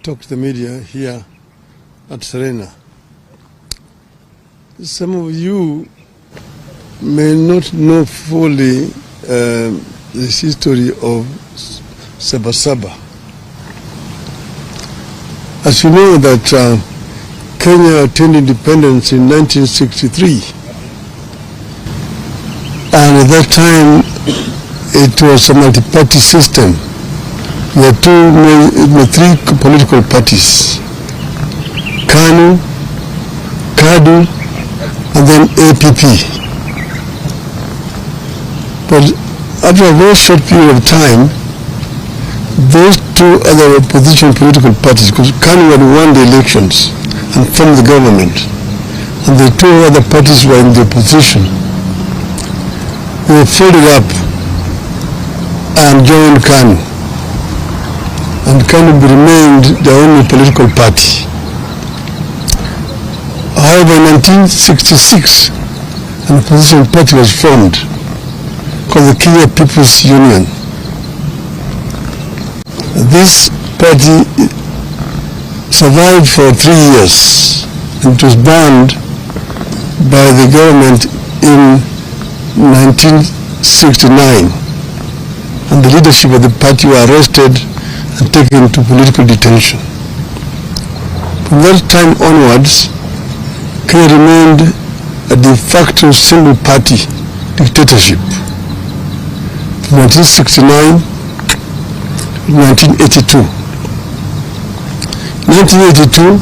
talk to the media here at Serena. Some of you may not know fully the history of Saba Saba. As you know that Kenya attained independence in 1963, and at that time it was a multi-party system. There were three political parties: KANU, KADU, and then APP. But after a very short period of time, those two other opposition political parties, because KANU had won the elections and formed the government, and the two other parties were in the opposition, they folded up and joined KANU. And KANU remained the only political party. However, in 1966, an opposition party was formed called the Kenya People's Union. This party survived for 3 years and it was banned by the government in 1969. And the leadership of the party were arrested and taken to political detention. From that time onwards, Kenya remained a de facto single party dictatorship from 1969 to 1982. 1982,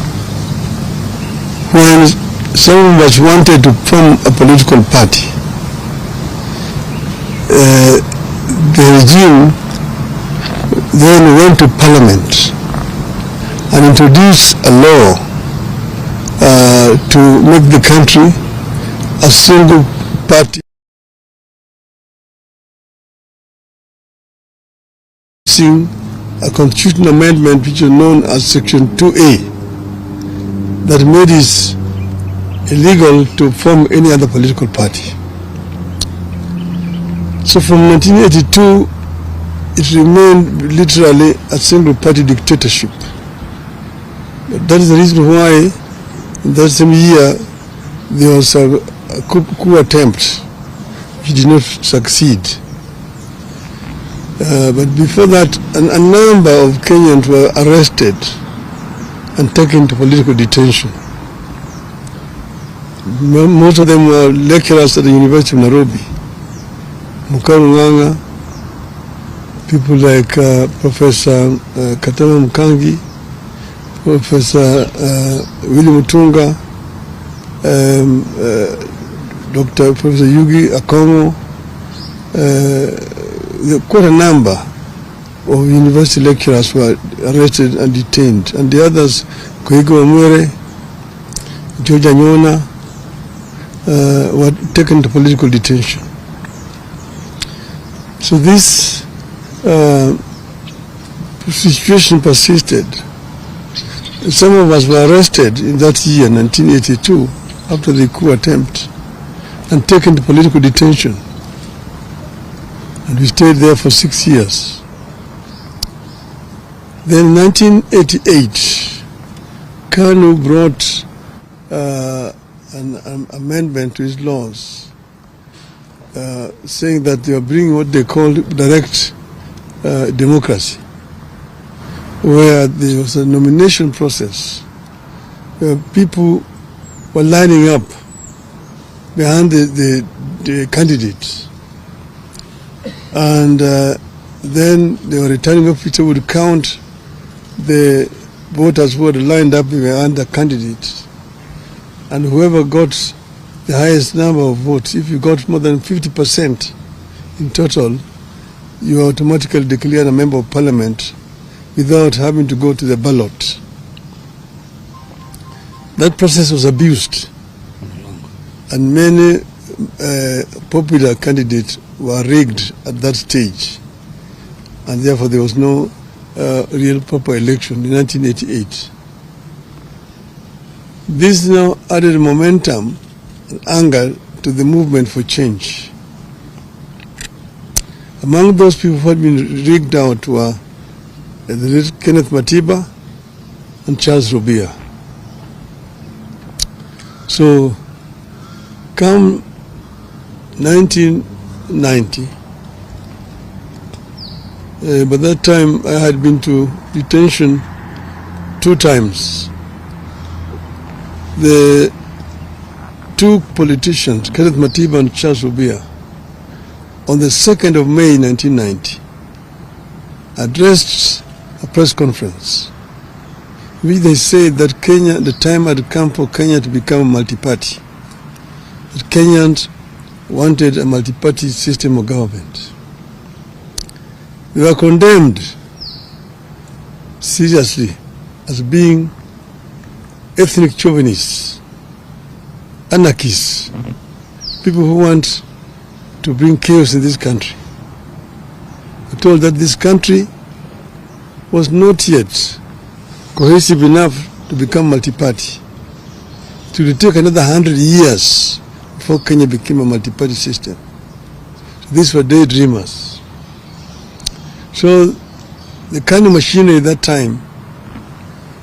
when some of us wanted to form a political party, the regime then went to Parliament and introduced a law to make the country a single party, a constitutional amendment which is known as Section 2A that made it illegal to form any other political party. So from 1982, it remained literally a single party dictatorship. But that is the reason why in that same year there was a coup attempt which did not succeed. But before that, a number of Kenyans were arrested and taken to political detention. Most of them were lecturers at the University of Nairobi. Mukarunganga, people like Professor Katama Mukangi, Professor Willy Mutunga, Dr. Professor Yugi Akongo, quite a number of university lecturers were arrested and detained, and the others, Koigo Amwere, George Anyona, were taken to political detention. So this situation persisted. Some of us were arrested in that year, 1982, after the coup attempt, and taken to political detention. And we stayed there for 6 years. Then in 1988, KANU brought an amendment to his laws, saying that they were bringing what they called direct democracy, where there was a nomination process where people were lining up behind the candidates, and then the returning officer would count the voters who had lined up behind the candidates, and whoever got the highest number of votes, if you got more than 50% in total, you are automatically declared a member of parliament without having to go to the ballot. That process was abused, and many popular candidates were rigged at that stage, and therefore there was no real proper election in 1988. This now added momentum and anger to the movement for change. Among those people who had been rigged out were the late Kenneth Matiba, and Charles Rubia. So, come 1990, by that time I had been to detention 2 times. The 2 politicians, Kenneth Matiba and Charles Rubia, on the 2nd of May 1990, addressed a press conference, which they said that Kenya, the time had come for Kenya to become a multi-party. That Kenyans wanted a multi-party system of government. They were condemned seriously as being ethnic chauvinists, anarchists, people who want to bring chaos in this country. They told that this country was not yet cohesive enough to become multi-party. It would take another 100 years before Kenya became a multi-party system. So these were daydreamers. So the kind of machinery at that time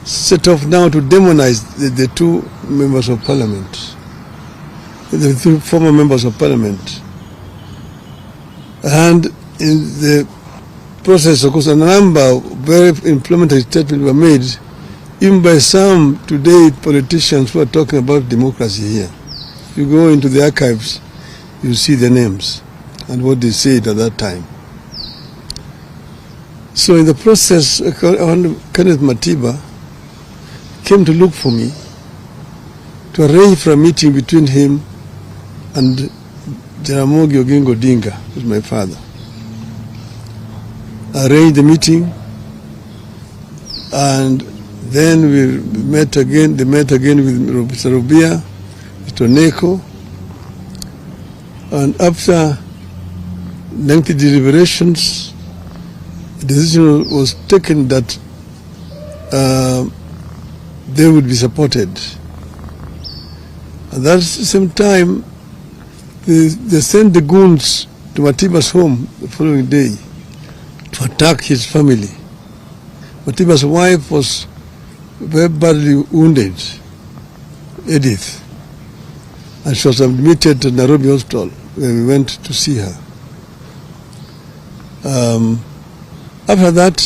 set off now to demonize the 2 members of parliament, the 2 former members of parliament. And in the process, of course, a number of very inflammatory statements were made, even by some today politicians who are talking about democracy here. If you go into the archives, you see the names and what they said at that time. So in the process, Kenneth Matiba came to look for me to arrange for a meeting between him and Jaramogi Oginga Odinga, who was my father. I arranged the meeting, and then we met again. They met again with Mr. Rubia, Mr. Neko, and after lengthy deliberations, the decision was taken that they would be supported. At that same time, they sent the goons to Matiba's home the following day to attack his family. Matiba's wife was very badly wounded, Edith, and she was admitted to Nairobi Hospital where we went to see her. After that,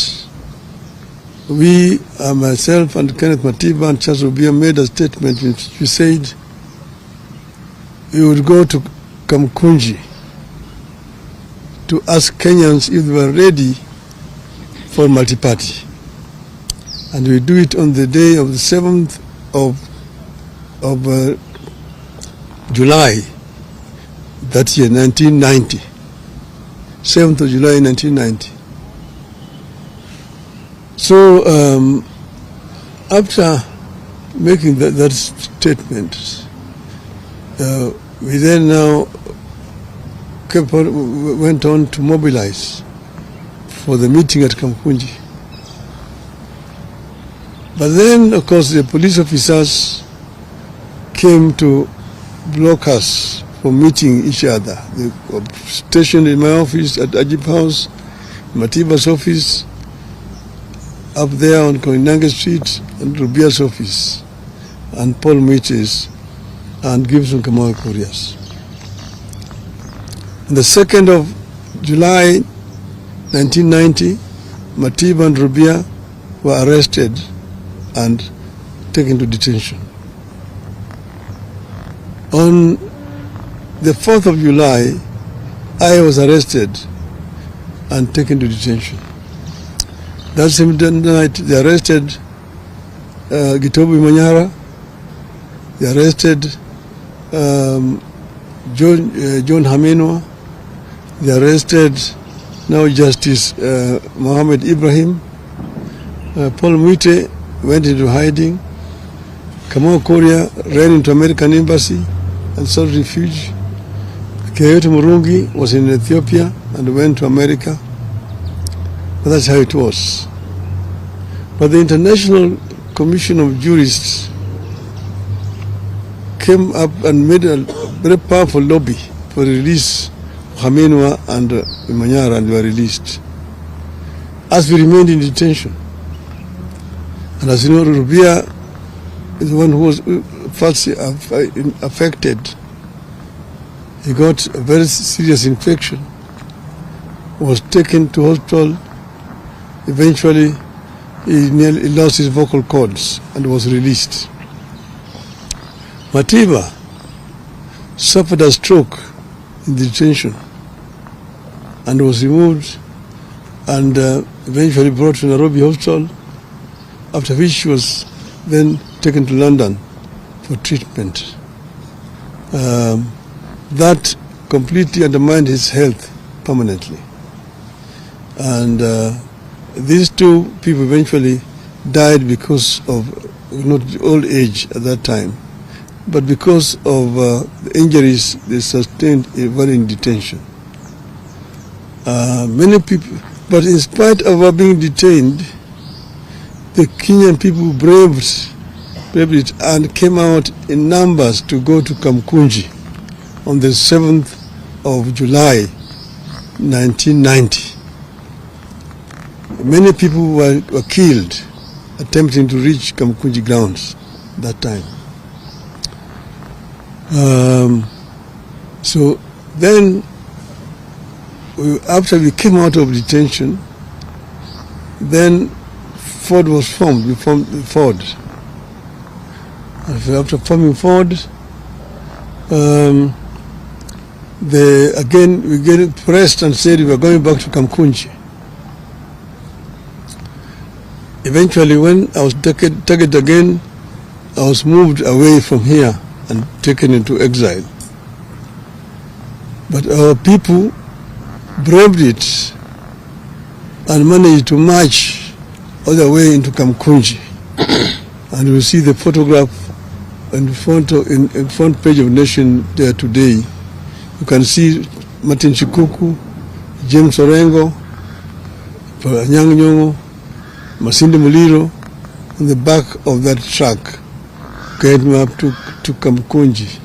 we, myself and Kenneth Matiba and Charles Rubia made a statement in which we said we would go to Kamukunji to ask Kenyans if they were ready for multi-party. And we do it on the day of the 7th of July, that year, 1990. 7th of July, 1990. So after making that statement, we then now went on to mobilize for the meeting at Kamukunji. But then, of course, the police officers came to block us from meeting each other. They were stationed in my office at Ajib House, Matiba's office, up there on Koinange Street, and Rubia's office, and Paul Mwite's, and Gibson Kamau Korea's. On the 2nd of July 1990, Matiba and Rubia were arrested and taken to detention. On the 4th of July, I was arrested and taken to detention. That same night, they arrested Gitobu Manyara, they arrested John Hamenwa, they arrested now Justice Mohammed Ibrahim. Paul Mwite went into hiding. Kamau Korea ran into American embassy and sought refuge. Keyote Murungi was in Ethiopia and went to America. But that's how it was. But the International Commission of Jurists came up and made a very powerful lobby for the release of Hamenwa and Manyara, and they were released. As we remained in detention. And as you know, Rubia is the one who was first affected. He got a very serious infection, was taken to hospital. Eventually, he nearly lost his vocal cords and was released. Matiba suffered a stroke in detention and was removed and eventually brought to Nairobi Hospital, after which she was then taken to London for treatment. That completely undermined his health permanently. And these two people eventually died because of not old age at that time, but because of the injuries they sustained while in detention. Many people, but in spite of our being detained, the Kenyan people braved it and came out in numbers to go to Kamukunji on the 7th of July 1990. Many people were killed attempting to reach Kamukunji grounds that time. So then, after we came out of detention, then Ford was formed. We formed Ford. After forming Ford, we get pressed and said we were going back to Kamukunji. Eventually, when I was targeted again, I was moved away from here and taken into exile. But our people braved it and managed to march all the way into Kamukunji. And you will see the photograph in front page of Nation there today. You can see Martin Shikuku, James Orengo, Anyang' Nyong'o, Masinde Muliro on the back of that truck getting up to Kamukunji.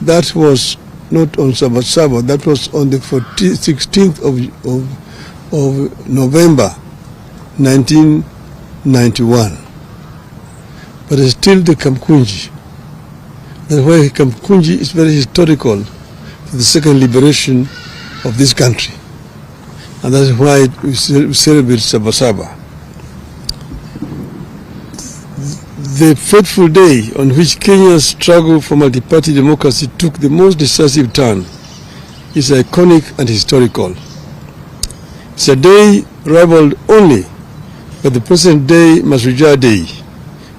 That was not on Saba Saba, that was on the 16th of November 1991. But it's still the Kamukunji. That's why Kamukunji is very historical for the second liberation of this country. And that's why we celebrate Saba Saba. The fateful day on which Kenya's struggle for multi-party democracy took the most decisive turn is iconic and historical. It's a day rivaled only by the present day Mashujaa Day,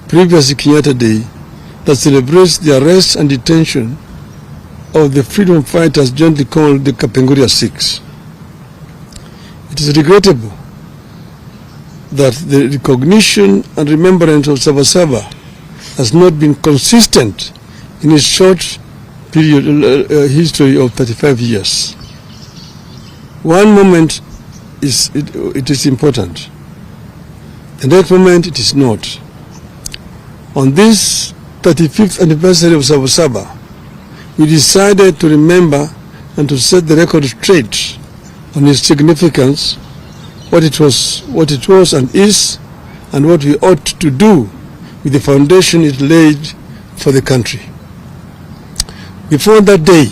previously Kenyatta Day, that celebrates the arrest and detention of the freedom fighters jointly called the Kapenguria Six. It is regrettable that the recognition and remembrance of Saba Saba has not been consistent in its short period history of 35 years. One moment it is important. The next moment it is not. On this 35th anniversary of Saba Saba, we decided to remember and to set the record straight on its significance, what it was and is, and what we ought to do with the foundation it laid for the country. Before that day,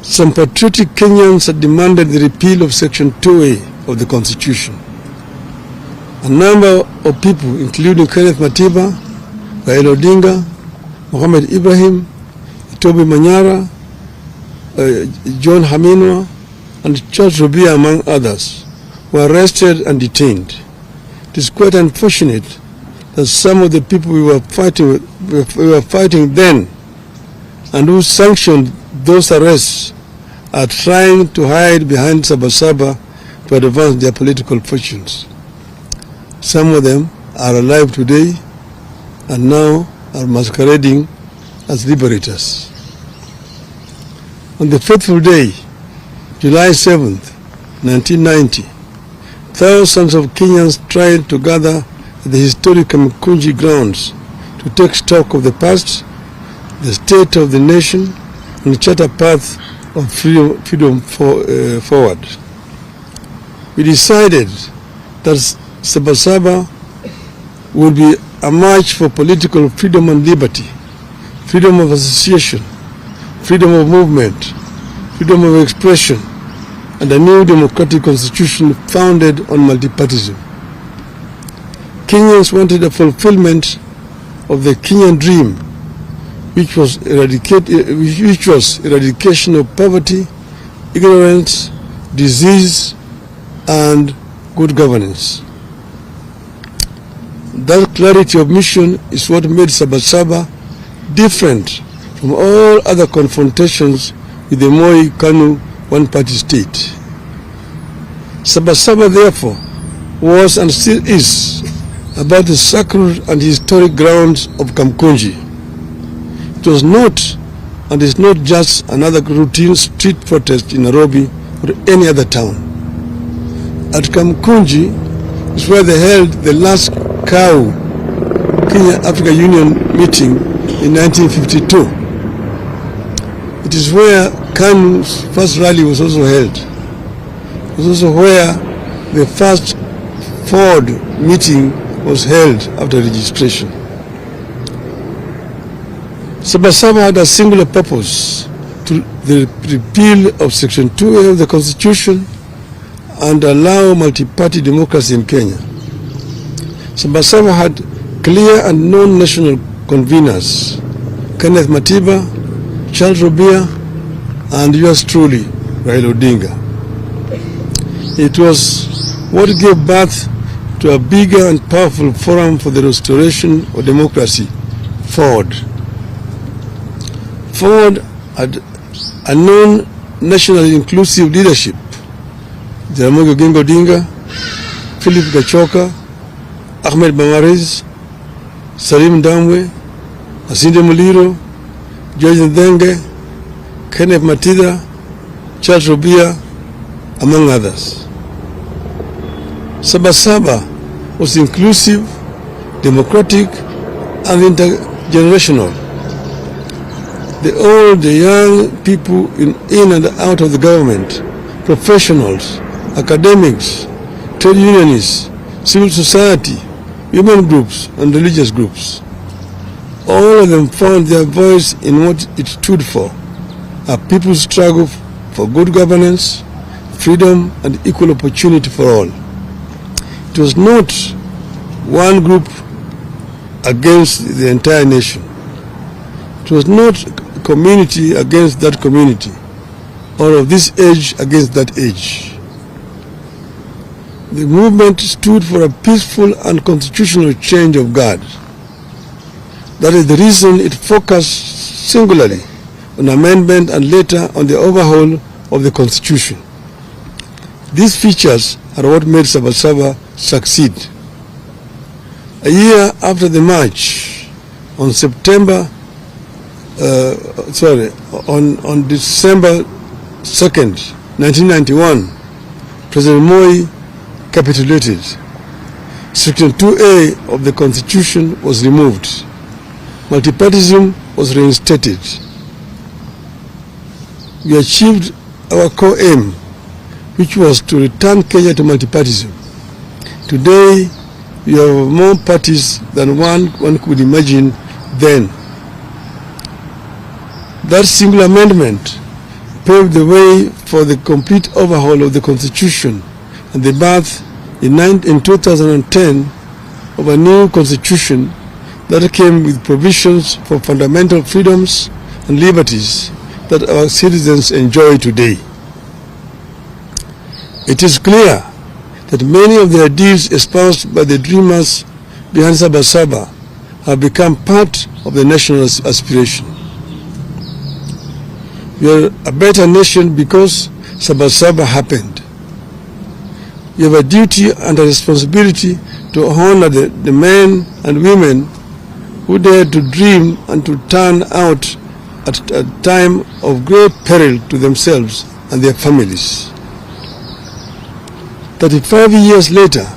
some patriotic Kenyans had demanded the repeal of Section 2A of the Constitution. A number of people, including Kenneth Matiba, Raila Odinga, Mohamed Ibrahim, Toby Manyara, John Haminwa, and Charles Rubia, among others, were arrested and detained. It is quite unfortunate that some of the people we were fighting then and who sanctioned those arrests are trying to hide behind Saba Saba to advance their political fortunes. Some of them are alive today and now are masquerading as liberators. On the fateful day, July 7th, 1990, thousands of Kenyans tried to gather at the historic Kamukunji grounds to take stock of the past, the state of the nation, and chart a path of freedom forward. We decided that Saba Saba will be a march for political freedom and liberty, freedom of association, freedom of movement, freedom of expression, and a new democratic constitution founded on multipartism. Kenyans wanted a fulfillment of the Kenyan dream, which was eradication of poverty, ignorance, disease, and good governance. That clarity of mission is what made Saba Saba different from all other confrontations with the Moi Kanu one-party state. Saba Saba, therefore, was and still is about the sacred and historic grounds of Kamukunji. It was not and is not just another routine street protest in Nairobi or any other town. At Kamukunji is where they held the last KAU, Kenya Africa Union meeting in 1952. It is where KANU's first rally was also held. It was also where the first Ford meeting was held after registration. Saba Saba had a singular purpose: to the repeal of Section 2A of the Constitution and allow multi-party democracy in Kenya. Saba Saba had clear and known national conveners: Kenneth Matiba, Charles Robia, and yours truly, Raila Odinga. It was what gave birth to a bigger and powerful forum for the restoration of democracy, Ford. Ford had a known nationally inclusive leadership: Jaramogi Oginga Odinga, Philip Gachoka, Ahmed Bamariz, Salim Damwe, Asinde Muliro, George Ndenge, Kenneth Matida, Charles Robia, among others. Saba Saba was inclusive, democratic, and intergenerational. The old, the young, people in and out of the government, professionals, academics, trade unionists, civil society, women groups, and religious groups. All of them found their voice in what it stood for: a people's struggle for good governance, freedom, and equal opportunity for all. It was not one group against the entire nation. It was not community against that community, or of this age against that age. The movement stood for a peaceful and constitutional change of guard. That is the reason it focused singularly on amendment and later on the overhaul of the Constitution. These features are what made Saba Saba succeed. A year after the march, on December 2nd, 1991, President Moi capitulated. Section 2A of the Constitution was removed. Multipartism was reinstated. We achieved our core aim, which was to return Kenya to multipartism. Today, we have more parties than one could imagine then. That single amendment paved the way for the complete overhaul of the Constitution and the birth in 2010 of a new Constitution that came with provisions for fundamental freedoms and liberties that our citizens enjoy today. It is clear that many of the ideals espoused by the dreamers behind Saba Saba have become part of the national aspiration. We are a better nation because Saba Saba happened. We have a duty and a responsibility to honor the men and women who dared to dream and to turn out at a time of great peril to themselves and their families. 35 years later,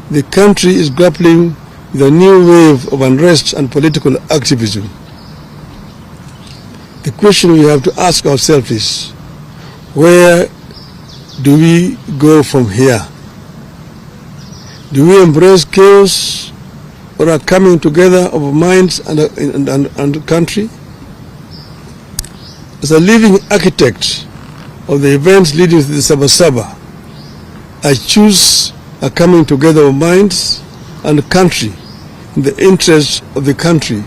the country is grappling with a new wave of unrest and political activism. The question we have to ask ourselves is, where do we go from here? Do we embrace chaos or a coming together of minds and country. As a living architect of the events leading to the Saba Saba, I choose a coming together of minds and country in the interest of the country.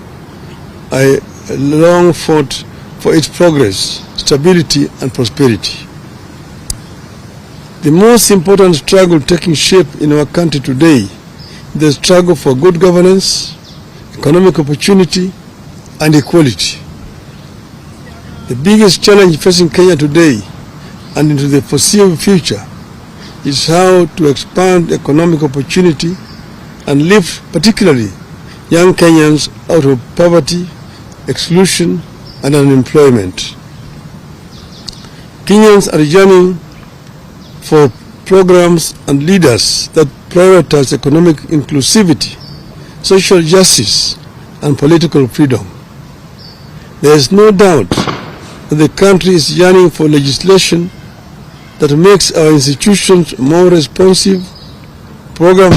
I long fought for its progress, stability and prosperity. The most important struggle taking shape in our country today is the struggle for good governance, economic opportunity and equality. The biggest challenge facing Kenya today and into the foreseeable future is how to expand economic opportunity and lift particularly young Kenyans out of poverty, exclusion and unemployment. Kenyans are yearning for programs and leaders that prioritize economic inclusivity, social justice and political freedom. There is no doubt that the country is yearning for legislation that makes our institutions more responsive, programs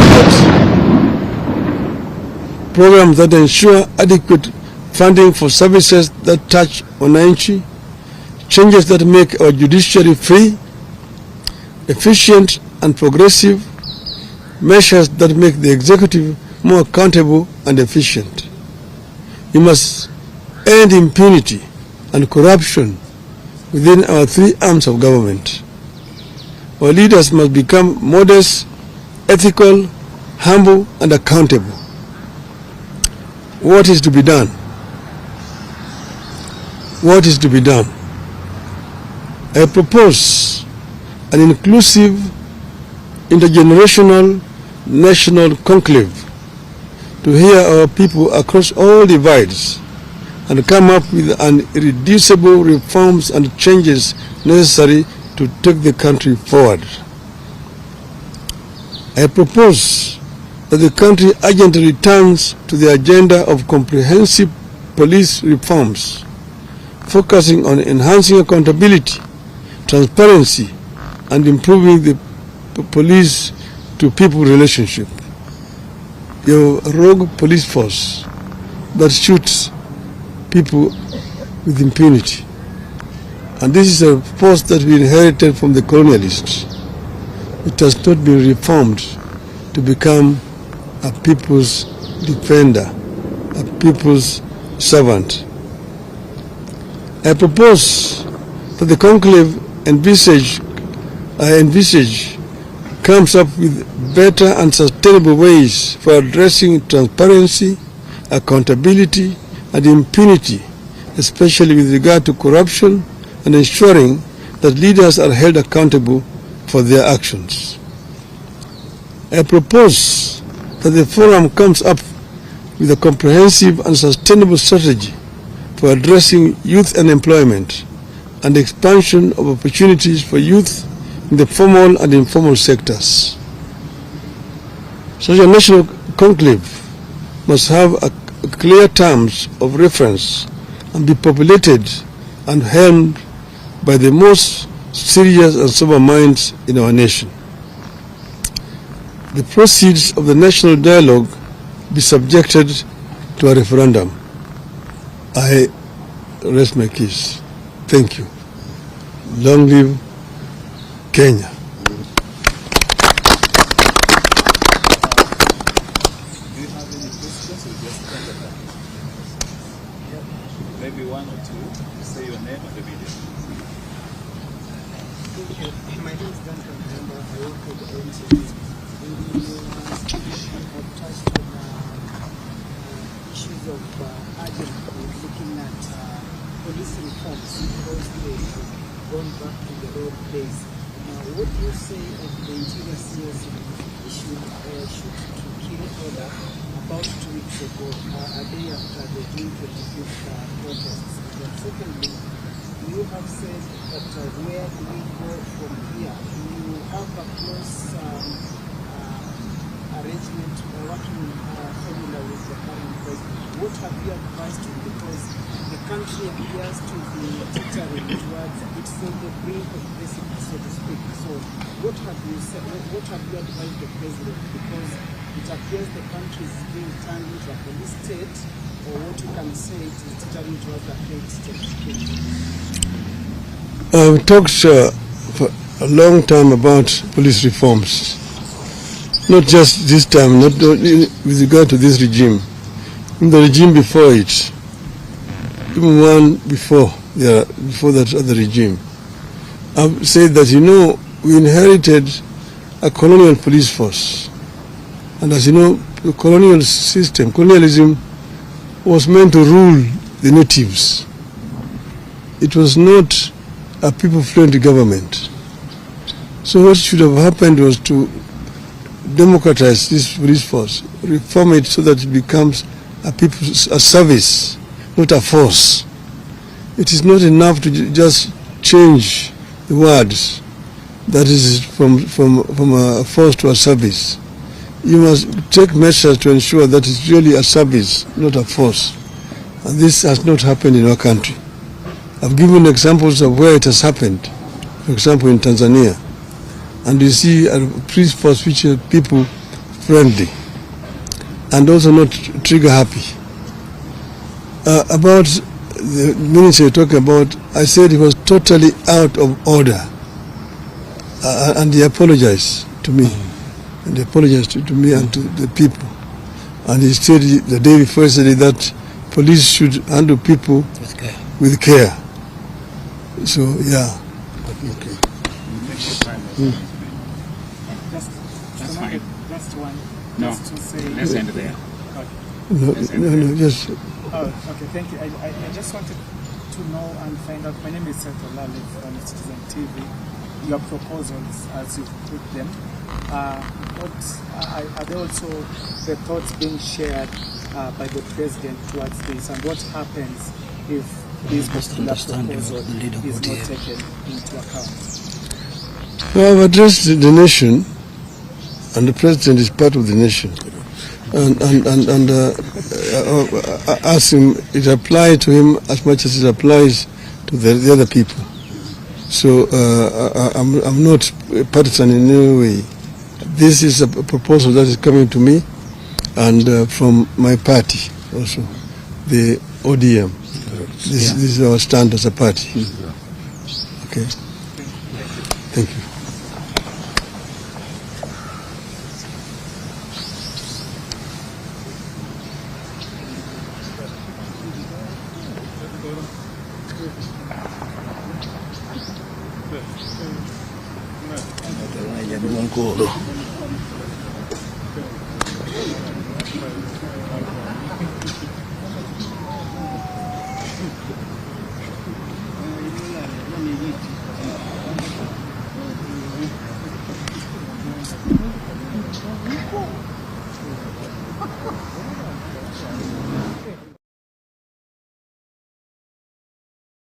that ensure adequate funding for services that touch wananchi, changes that make our judiciary free, efficient and progressive, measures that make the executive more accountable and efficient. We must end impunity and corruption within our three arms of government. Our leaders must become modest, ethical, humble and accountable. What is to be done? What is to be done? I propose an inclusive, intergenerational, national conclave to hear our people across all divides and come up with irreducible reforms and changes necessary to take the country forward. I propose that the country urgently returns to the agenda of comprehensive police reforms, focusing on enhancing accountability, transparency, and improving the police to people relationship. Your rogue police force that shoots people with impunity. And this is a force that we inherited from the colonialists. It has not been reformed to become a people's defender, a people's servant. I propose that the conclave I envisage comes up with better and sustainable ways for addressing transparency, accountability and impunity, especially with regard to corruption and ensuring that leaders are held accountable for their actions. I propose that the forum comes up with a comprehensive and sustainable strategy for addressing youth unemployment and expansion of opportunities for youth in the formal and informal sectors. Such a national conclave must have clear terms of reference and be populated and helmed by the most serious and sober minds in our nation. The proceeds of the national dialogue be subjected to a referendum. I rest my case. Thank you. Long live Kenya. Do you have any questions or just maybe one or two? Say your name and the video. My name is Duncan Remember. I work with the NCB. You have touched on issues of urgent looking at police reforms because they have gone back to the old days. What do you say of the interior CS issued to kill order about 2 weeks ago, a day after the June 25th protests? And secondly, you have said that where do we go from here? You have a close arrangement or working formula with the current president. What have you advised him? Because the country appears to be teetering towards its on the brink of precipice, so to speak. So what have you said? What have you advised the president? Because it appears the country is being turned into a police state, or what you can say it is turning towards a failed state. I've talked for a long time about police reforms. Not just this time, not with regard to this regime. In the regime before it, even one before that other regime. I've said that, we inherited a colonial police force. And as you know, the colonial system, colonialism, was meant to rule the natives. It was not a people-friendly government. So what should have happened was to democratize this police force, reform it so that it becomes a service, not a force. It is not enough to just change the words. That is from a force to a service. You must take measures to ensure that it's really a service, not a force. And this has not happened in our country. I've given examples of where it has happened. For example, in Tanzania. And you see a police force which are people friendly and also not trigger happy. About the minister you're talking about, I said it was totally out of order. And he apologized to me. And he apologized to me and to the people. And he said the day before yesterday that police should handle people with care. So, yeah. Okay. That's fine. Just one. No, Just to say. let's end there. No, just... Oh, okay, thank you. I just wanted to know and find out. My name is Seth Olale from Citizen TV. Your proposals, as you put them, are there also the thoughts being shared by the president towards this, and what happens if this particular proposal is not taken into account? Well, I've addressed the nation, and the president is part of the nation. And ask him, it applies to him as much as it applies to the other people. So I'm not partisan in any way. This is a proposal that is coming to me and from my party also, the ODM. This is our stand as a party. Okay. Thank you.